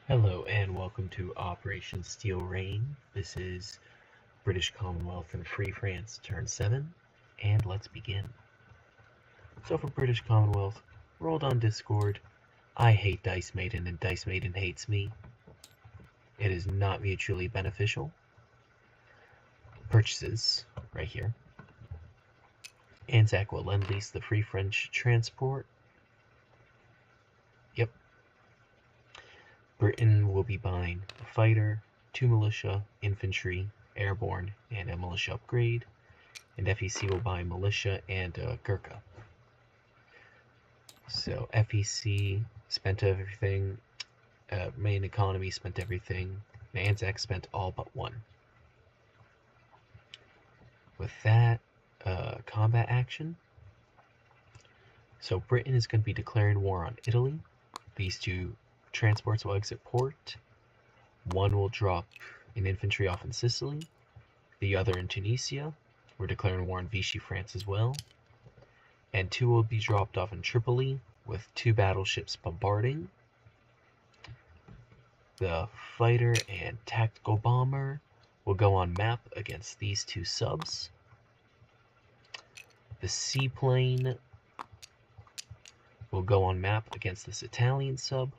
Hello and welcome to Operation Steel Rain. This is British Commonwealth and Free France turn 7, and let's begin. So for British Commonwealth, rolled on Discord, I hate Dice Maiden and Dice Maiden hates me. It is not mutually beneficial. Purchases, right here. Anzac will lend lease the Free French transport. Yep. Britain will be buying a fighter, 2 militia, infantry, airborne, and a militia upgrade. And FEC will buy militia and Gurkha. So FEC spent everything, main economy spent everything, and Anzac spent all but one. With that, combat action. So Britain is going to be declaring war on Italy. These two transports will exit port. One will drop an infantry off in Sicily, the other in Tunisia. We're declaring war on Vichy France as well. And 2 will be dropped off in Tripoli, with 2 battleships bombarding. The fighter and tactical bomber will go on map against these 2 subs. The seaplane will go on map against this Italian sub.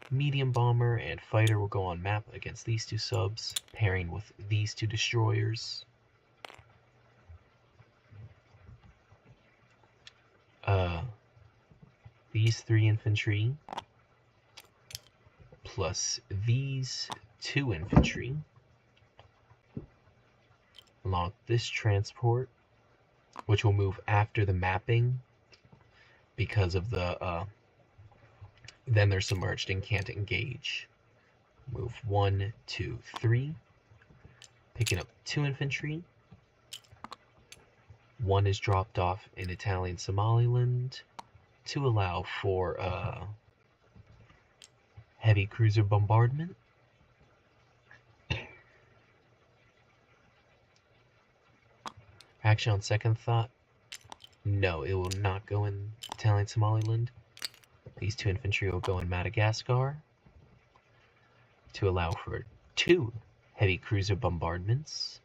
Medium bomber and fighter will go on map against these 2 subs, pairing with these 2 destroyers. These 3 infantry plus these 2 infantry along this transport, which will move after the mapping because of the then they're submerged and can't engage. Move 1, 2, 3, picking up 2 infantry. 1 is dropped off in Italian Somaliland to allow for heavy cruiser bombardment. Actually, on second thought, no, it will not go in Italian Somaliland. These 2 infantry will go in Madagascar to allow for 2 heavy cruiser bombardments.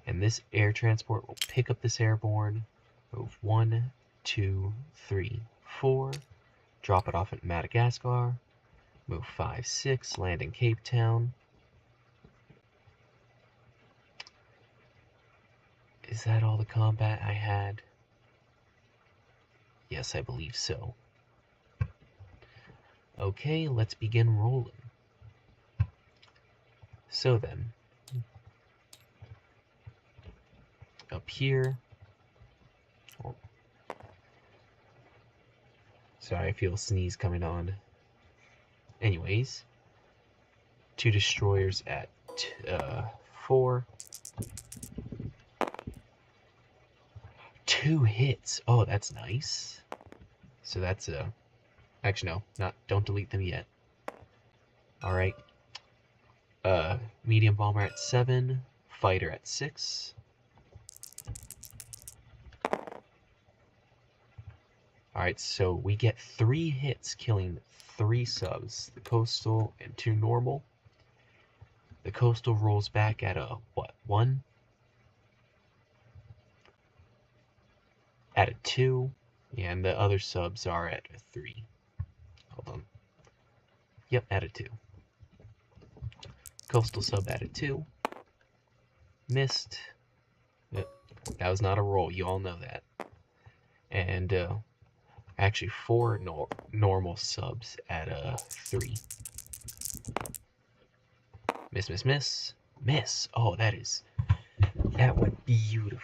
And this air transport will pick up this airborne, move 1, 2, 3, 4, drop it off at Madagascar, move 5, 6, land in Cape Town. Is that all the combat I had? Yes, I believe so. Okay, let's begin rolling. So then, up here, sorry, I feel a sneeze coming on. Anyways, 2 destroyers at 4. 2 hits. Oh, that's nice. So that's actually no, don't delete them yet. All right. Medium bomber at 7, fighter at 6. All right, so we get 3 hits, killing 3 subs, the coastal and 2 normal. The coastal rolls back at a, what, 1? At a 2, yeah, and the other subs are at a 3. Hold on. Yep, at a 2. Coastal sub at a 2. Missed. Yep, that was not a roll, you all know that. And actually 4 normal subs at a 3. Miss, miss, miss, miss. Oh, that went beautifully.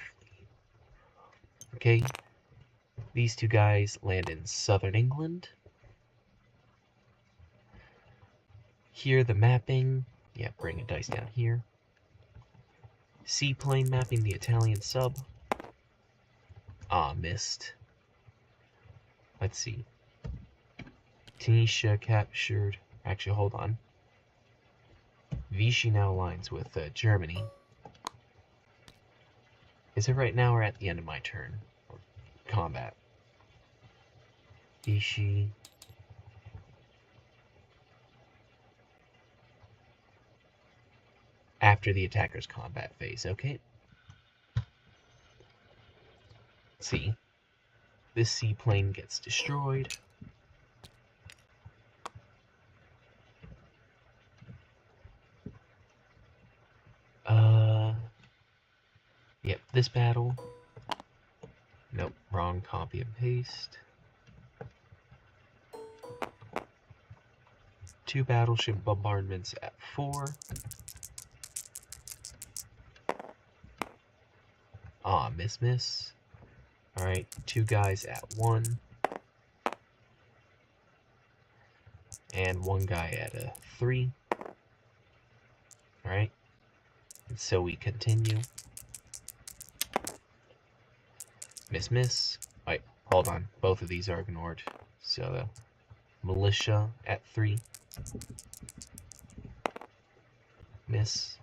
Okay, these 2 guys land in southern England. Here the mapping, yeah, bring a dice down here. Seaplane mapping the Italian sub. Ah, missed. Let's see. Tunisia captured. Actually, hold on. Vichy now aligns with Germany. Is it right now or at the end of my turn? Or combat? Vichy after the attacker's combat phase, okay? See, this seaplane gets destroyed. Yep, this battle. Nope, wrong copy and paste. 2 battleship bombardments at 4. Ah, miss. Alright, 2 guys at 1. And 1 guy at a 3. Alright, and so we continue. Miss. Wait, hold on. Both of these are ignored. So the militia at 3. Miss.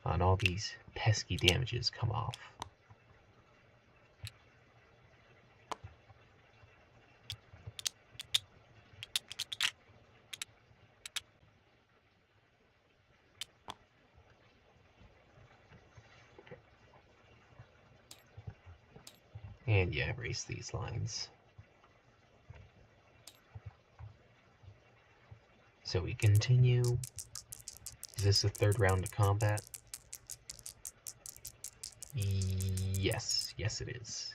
And all these pesky damages come off. And yeah, erase these lines. So we continue. Is this the 3rd round of combat? Yes, it is.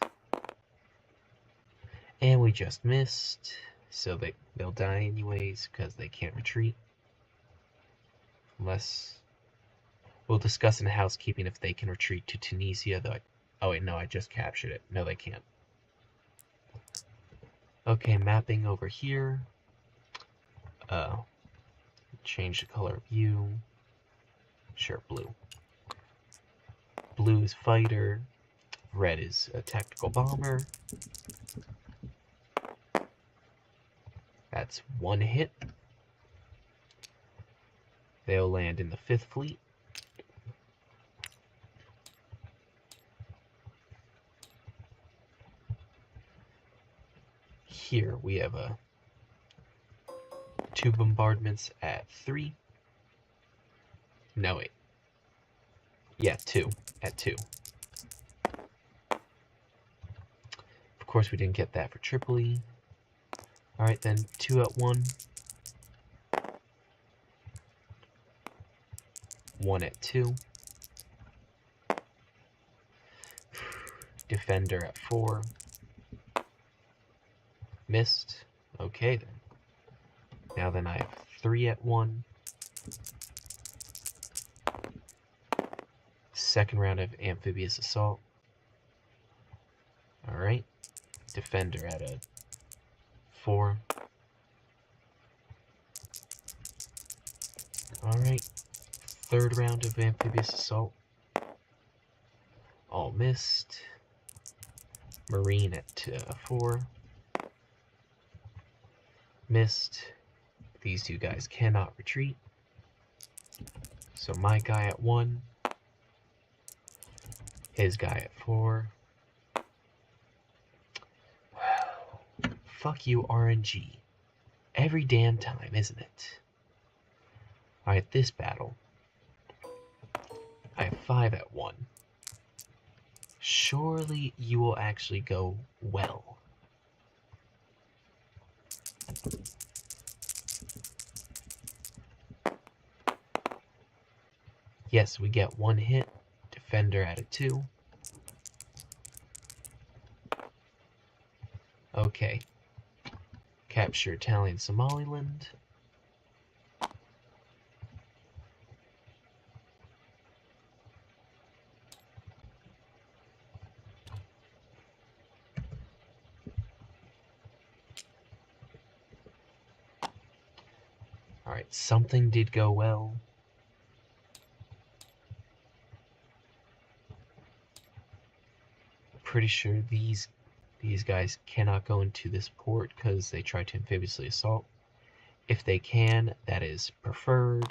And we just missed, so they'll die anyways because they can't retreat. Unless we'll discuss in housekeeping if they can retreat to Tunisia, though. Oh wait, no, I just captured it. No, they can't. Okay, mapping over here. Change the color of you. Sure, blue. Blue is fighter. Red is a tactical bomber. That's 1 hit. They'll land in the 5th Fleet. Here we have 2 bombardments at 3. No, wait. Yeah, 2. At 2. Of course, we didn't get that for Tripoli. Alright then, 2 at 1. 1 at 2. Defender at 4. Missed. Okay then. Now then I have 3 at 1. 2nd round of amphibious assault. Alright. Defender at a 4. Alright. 3rd round of amphibious assault. All missed. Marine at 4. Missed. These 2 guys cannot retreat. So my guy at 1. His guy at 4. Fuck you, RNG. Every damn time, isn't it? Alright, this battle. I have 5 at 1. Surely you will actually go well. Yes, we get 1 hit. Defender at a 2. Okay. Capture Italian Somaliland. Alright, something did go well. Pretty sure these guys cannot go into this port because they tried to amphibiously assault. If they can, that is preferred.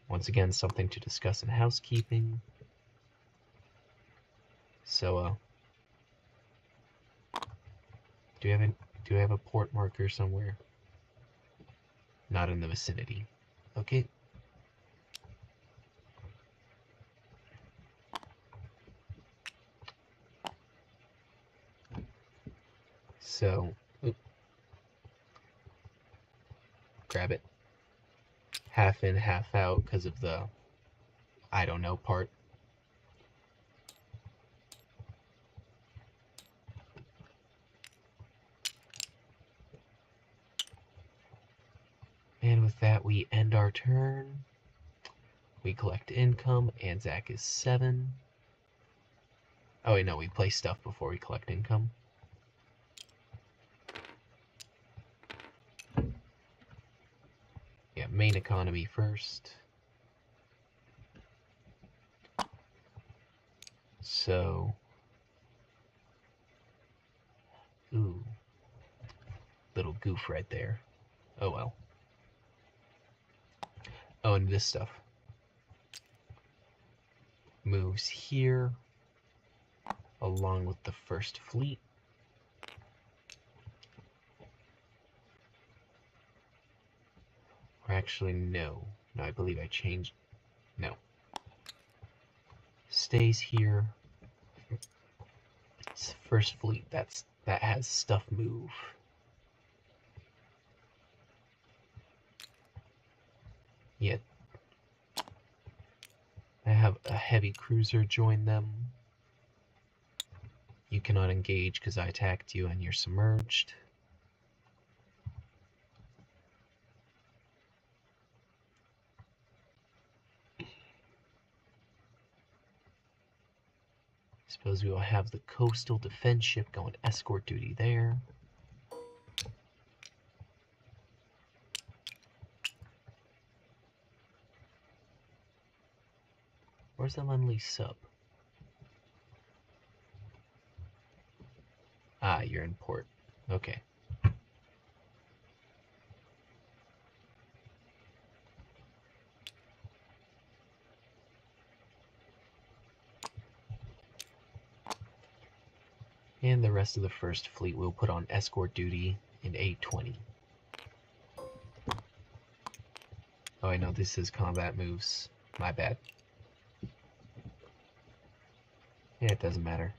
Once again, something to discuss in housekeeping. So, do we have a port marker somewhere? Not in the vicinity. Okay. So, grab it. Half in, half out because of the I don't know part. And with that, we end our turn. We collect income. Anzac is 7. Oh wait, no, we play stuff before we collect income. Yeah, main economy first. So, ooh, little goof right there. Oh well. Oh, and this stuff moves here along with the first fleet. Or actually, no. No, I believe I changed. No. Stays here. First fleet that has stuff move. Yet I have a heavy cruiser join them. You cannot engage because I attacked you and you're submerged. Suppose we will have the coastal defense ship going escort duty there. Where's the Lend-Lease sub? Ah, you're in port. Okay. And the rest of the first fleet will put on escort duty in 820. Oh, I know this is combat moves. My bad. Yeah, it doesn't matter.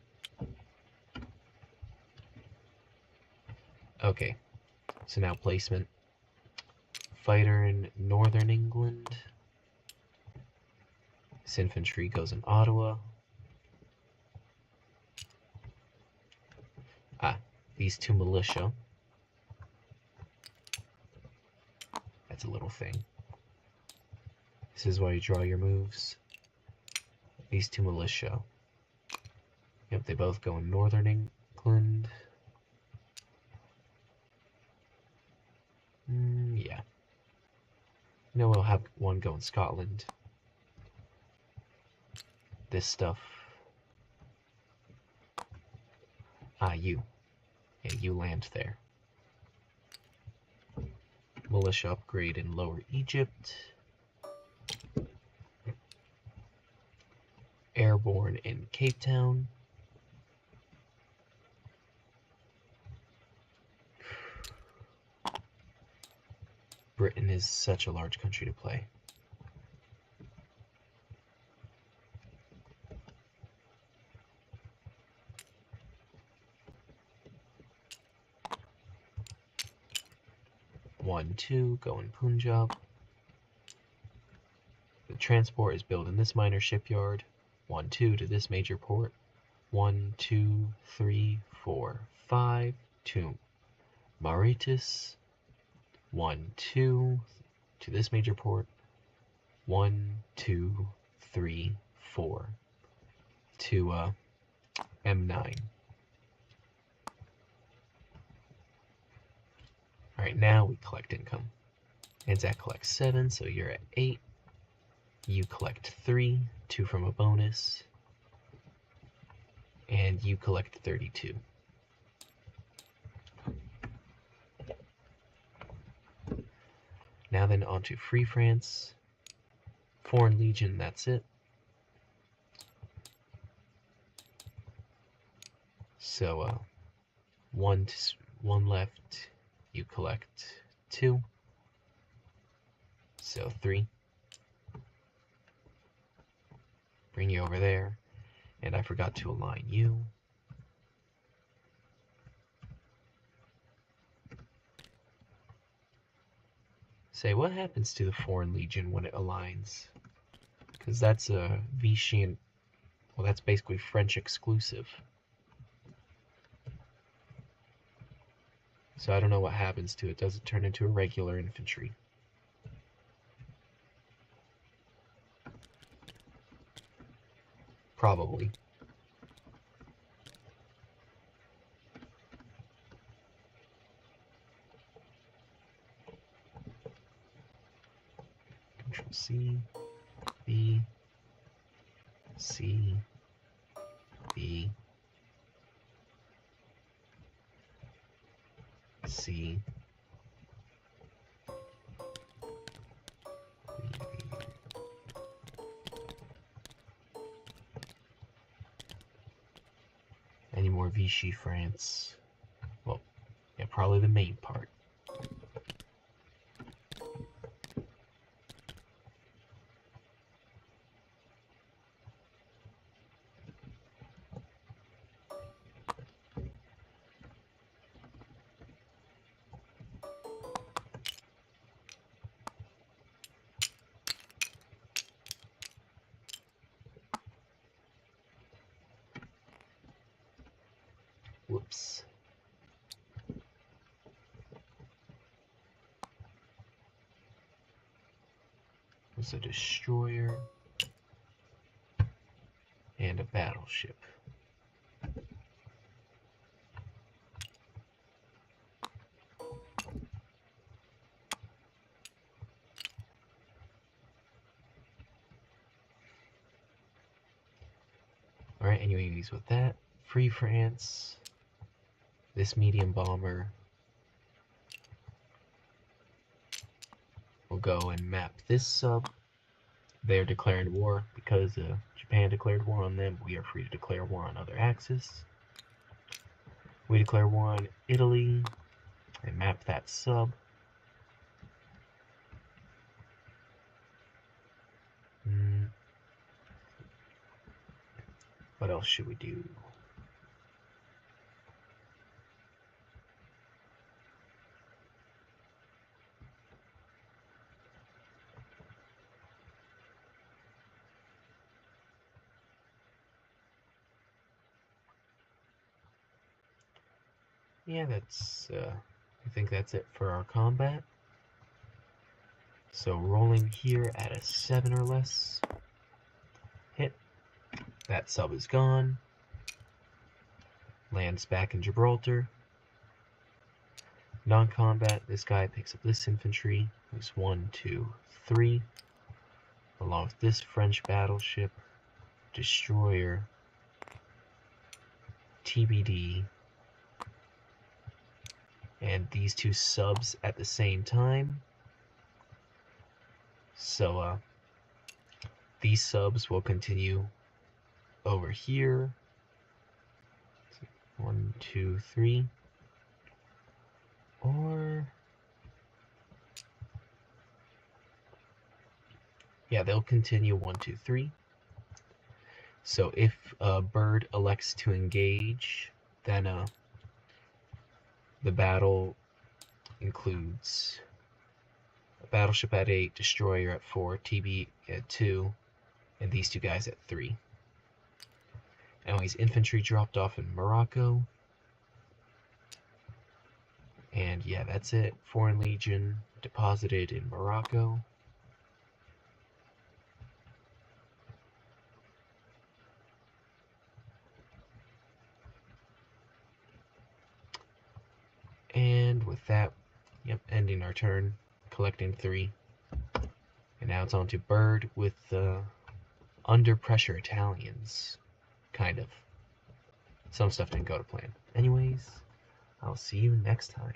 Okay, so now placement. Fighter in northern England. This infantry goes in Ottawa. Ah, these 2 militia. That's a little thing. This is why you draw your moves. These 2 militia. Yep, they both go in northern England. Yeah. You know, we'll have one go in Scotland. This stuff. Ah, you. Yeah, you land there. Militia upgrade in Lower Egypt. Airborne in Cape Town. Britain is such a large country to play. One, two, go in Punjab. The transport is built in this minor shipyard. 1, 2 to this major port. 1, 2, 3, 4, 5 to Mauritius. 1, 2 to this major port. 1, 2, 3, 4 to M9. Alright, now we collect income. Anzac collects 7, so you're at 8. You collect 3, 2 from a bonus. And you collect 32. Now then on to Free France. Foreign Legion, that's it. So, one left, you collect 2. So 3. Bring you over there. And I forgot to align you. Say, what happens to the Foreign Legion when it aligns? Because that's a Vichy, well, that's basically French exclusive. So I don't know what happens to it. Does it turn into a regular infantry? Probably. Control C, B, C, B, C, any more Vichy France? Well, yeah, probably the main part. Whoops. There's a destroyer and a battleship. Alright, anyways, with that, Free France, this medium bomber will go and map this sub. They're declaring war because Japan declared war on them. We are free to declare war on other axis. We declare war on Italy and map that sub. What else should we do? Yeah, that's, I think that's it for our combat. So rolling here at a 7 or less. Hit. That sub is gone. Lands back in Gibraltar. Non-combat, this guy picks up this infantry. Moves 1, 2, 3. Along with this French battleship, destroyer, TBD, and these two subs at the same time. So these subs will continue over here. 1, 2, 3. Or yeah, they'll continue 1, 2, 3. So if Bird elects to engage, then the battle includes a battleship at 8, destroyer at 4, TB at 2, and these two guys at 3. Anyways, infantry dropped off in Morocco. And yeah, that's it. Foreign Legion deposited in Morocco. And with that, yep, ending our turn, collecting 3. And now it's on to Bird with under pressure Italians. Kind of. Some stuff didn't go to plan. Anyways, I'll see you next time.